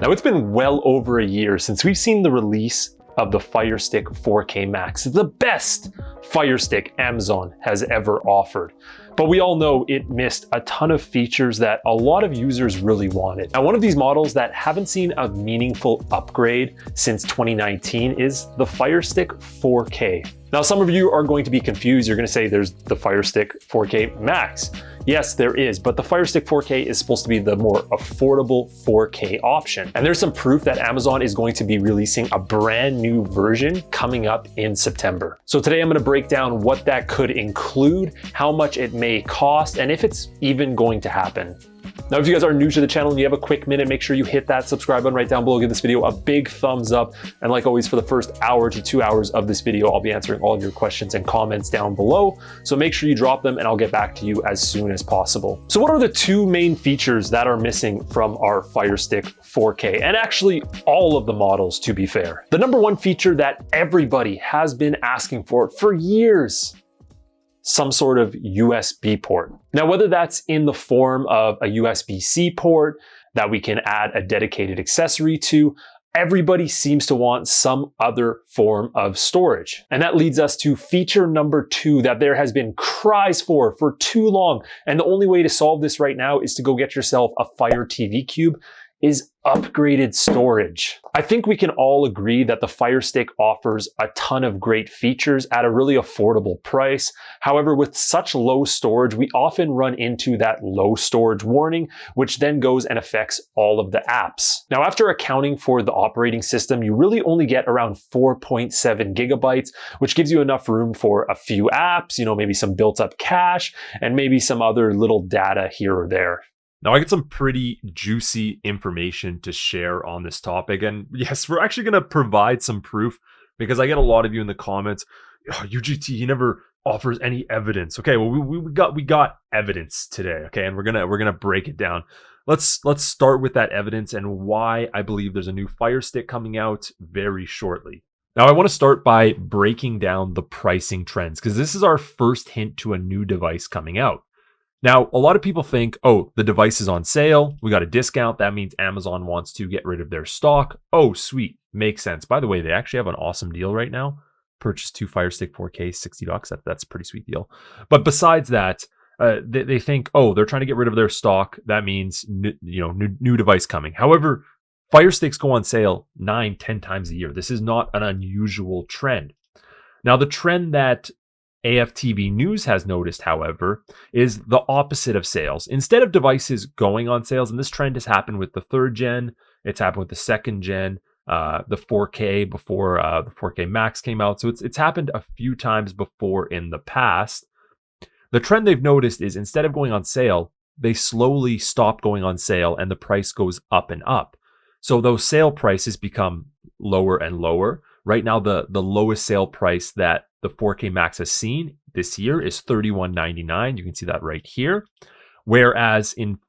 Now, it's been well over a year since we've seen the release of the Firestick 4K Max, the best Firestick Amazon has ever offered. But we all know it missed a ton of features that a lot of users really wanted. Now, one of these models that haven't seen a meaningful upgrade since 2019 is the Firestick 4K. Now, some of you are going to be confused. You're going to say there's the Firestick 4K Max. Yes, there is, but the Firestick 4K is supposed to be the more affordable 4K option. And there's some proof that Amazon is going to be releasing a brand new version coming up in September. So today I'm going to break down what that could include, how much it may cost, and if it's even going to happen. Now, if you guys are new to the channel and you have a quick minute, make sure you hit that subscribe button right down below. Give this video a big thumbs up. And like always, for the first hour to 2 hours of this video, I'll be answering all of your questions and comments down below. So make sure you drop them and I'll get back to you as soon as possible. So what are the two main features that are missing from our Firestick 4K? And actually all of the models, to be fair. The number one feature that everybody has been asking for years, some sort of USB port. Now, whether that's in the form of a USB-C port that we can add a dedicated accessory to, everybody seems to want some other form of storage. And that leads us to feature number two that there has been cries for too long. And the only way to solve this right now is to go get yourself a Fire TV Cube, is upgraded storage. I think we can all agree that the Firestick offers a ton of great features at a really affordable price. However, with such low storage, we often run into that low storage warning, which then goes and affects all of the apps. Now, after accounting for the operating system, you really only get around 4.7 gigabytes, which gives you enough room for a few apps, maybe some built up cache, and maybe some other little data here or there. Now, I get some pretty juicy information to share on this topic. And yes, we're actually going to provide some proof because I get a lot of you in the comments, UGT, he never offers any evidence. Okay, well, we got evidence today, okay? And we're gonna break it down. Let's start with that evidence and why I believe there's a new Firestick coming out very shortly. Now, I want to start by breaking down the pricing trends because this is our first hint to a new device coming out. Now, a lot of people think, oh, the device is on sale. We got a discount. That means Amazon wants to get rid of their stock. Oh, sweet. Makes sense. By the way, they actually have an awesome deal right now. Purchase two Firestick 4K, $60. That's a pretty sweet deal. But besides that, they think, oh, they're trying to get rid of their stock. That means, new device coming. However, Firesticks go on sale 9-10 times a year. This is not an unusual trend. Now, the trend that AFTV News has noticed, however, is the opposite of sales. Instead of devices going on sales, and this trend has happened with the third gen, it's happened with the second gen, the 4K before the 4K Max came out. So it's happened a few times before in the past. The trend they've noticed is instead of going on sale, they slowly stop going on sale and the price goes up and up. So those sale prices become lower and lower. Right now, the lowest sale price that the 4K Max has seen this year is $31.99. You can see that right here. Whereas in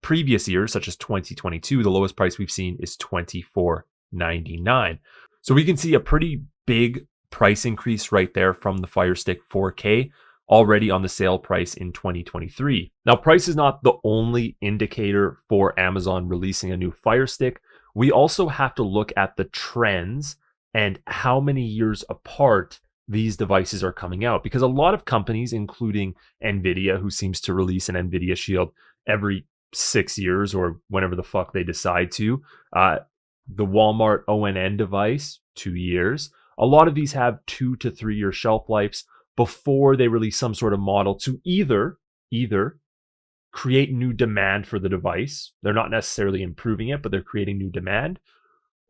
previous years, such as 2022, the lowest price we've seen is $24.99. So we can see a pretty big price increase right there from the Firestick 4K already on the sale price in 2023. Now, price is not the only indicator for Amazon releasing a new Firestick. We also have to look at the trends and how many years apart these devices are coming out. Because a lot of companies, including NVIDIA, who seems to release an NVIDIA Shield every 6 years or whenever the fuck they decide to, the Walmart ONN device, 2 years. A lot of these have 2 to 3 year shelf lives before they release some sort of model to either create new demand for the device. They're not necessarily improving it, but they're creating new demand.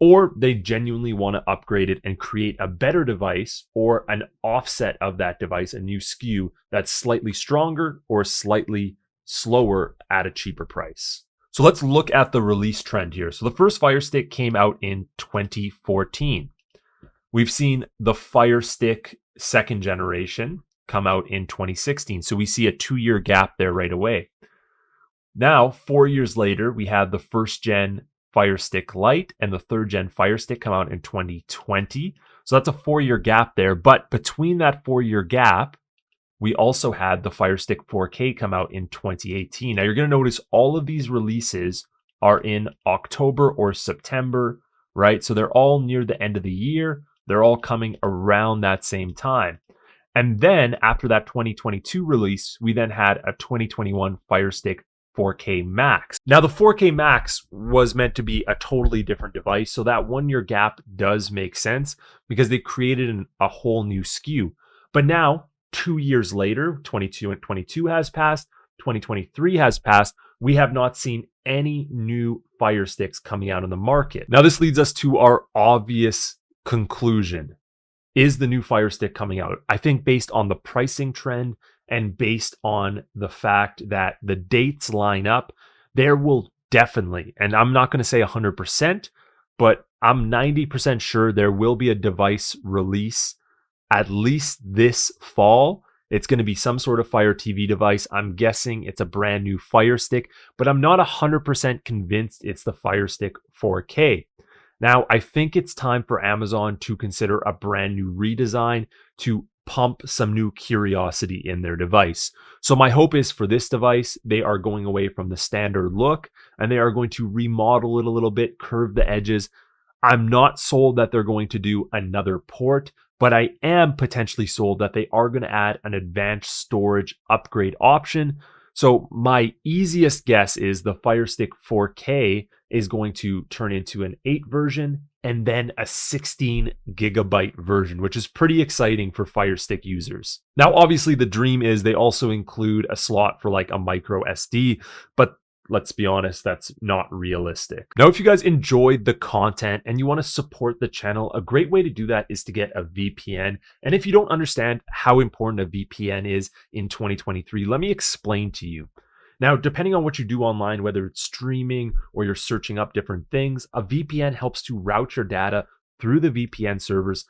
Or they genuinely want to upgrade it and create a better device or an offset of that device, a new SKU that's slightly stronger or slightly slower at a cheaper price. So let's look at the release trend here. So the first Firestick came out in 2014. We've seen the Firestick second generation come out in 2016. So we see a 2-year gap there right away. Now, 4 years later, we had the first gen Firestick Lite and the third gen Firestick come out in 2020. So that's a 4-year gap there. But between that 4-year gap, we also had the Firestick 4K come out in 2018. Now you're going to notice all of these releases are in October or September, right? So they're all near the end of the year. They're all coming around that same time. And then after that 2022 release, we then had a 2021 Firestick 4K Max. Now, the 4K Max was meant to be a totally different device, so that 1 year gap does make sense because they created a whole new SKU. But now, 2 years later, 2022 has passed, 2023 has passed, we have not seen any new Fire Sticks coming out on the market. Now, this leads us to our obvious conclusion. Is the new Fire Stick coming out? I think based on the pricing trend and based on the fact that the dates line up, there will definitely, and I'm not going to say 100%, but I'm 90% sure there will be a device release at least this fall. It's going to be some sort of Fire TV device. I'm guessing it's a brand new Fire Stick, but I'm not 100% convinced it's the Fire Stick 4K. Now, I think it's time for Amazon to consider a brand new redesign to pump some new curiosity in their device. So my hope is for this device, they are going away from the standard look and they are going to remodel it a little bit, curve the edges. I'm not sold that they're going to do another port, but I am potentially sold that they are going to add an advanced storage upgrade option. So my easiest guess is the Fire Stick 4K is going to turn into an 8 version and then a 16 gigabyte version, which is pretty exciting for Fire Stick users. Now, obviously the dream is they also include a slot for like a micro SD, but let's be honest, that's not realistic. Now, if you guys enjoyed the content and you want to support the channel, a great way to do that is to get a VPN. And if you don't understand how important a VPN is in 2023, let me explain to you. Now, depending on what you do online, whether it's streaming or you're searching up different things, a VPN helps to route your data through the VPN servers,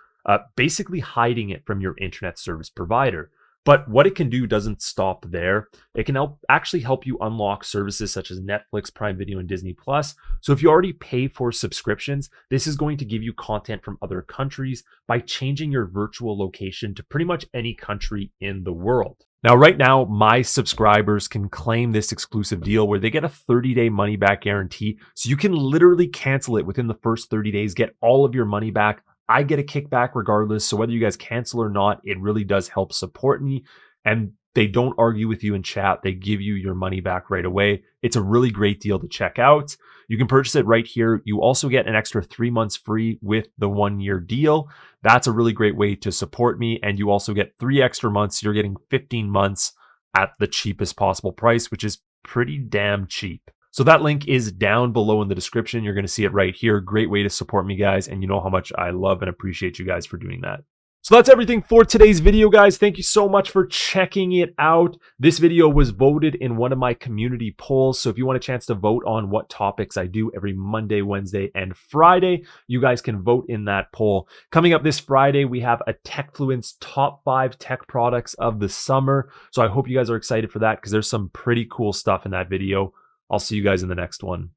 basically hiding it from your internet service provider. But what it can do doesn't stop there. It can actually help you unlock services such as Netflix, Prime Video, and Disney Plus. So if you already pay for subscriptions, this is going to give you content from other countries by changing your virtual location to pretty much any country in the world. Now, right now, my subscribers can claim this exclusive deal where they get a 30-day money-back guarantee. So you can literally cancel it within the first 30 days, get all of your money back. I get a kickback regardless. So whether you guys cancel or not, it really does help support me. And they don't argue with you in chat. They give you your money back right away. It's a really great deal to check out. You can purchase it right here. You also get an extra 3 months free with the 1 year deal. That's a really great way to support me. And you also get 3 extra months. You're getting 15 months at the cheapest possible price, which is pretty damn cheap. So that link is down below in the description. You're going to see it right here. Great way to support me, guys. And you know how much I love and appreciate you guys for doing that. So that's everything for today's video, guys. Thank you so much for checking it out. This video was voted in one of my community polls. So if you want a chance to vote on what topics I do every Monday, Wednesday, and Friday, you guys can vote in that poll. Coming up this Friday, we have a Techfluence top 5 tech products of the summer. So I hope you guys are excited for that because there's some pretty cool stuff in that video. I'll see you guys in the next one.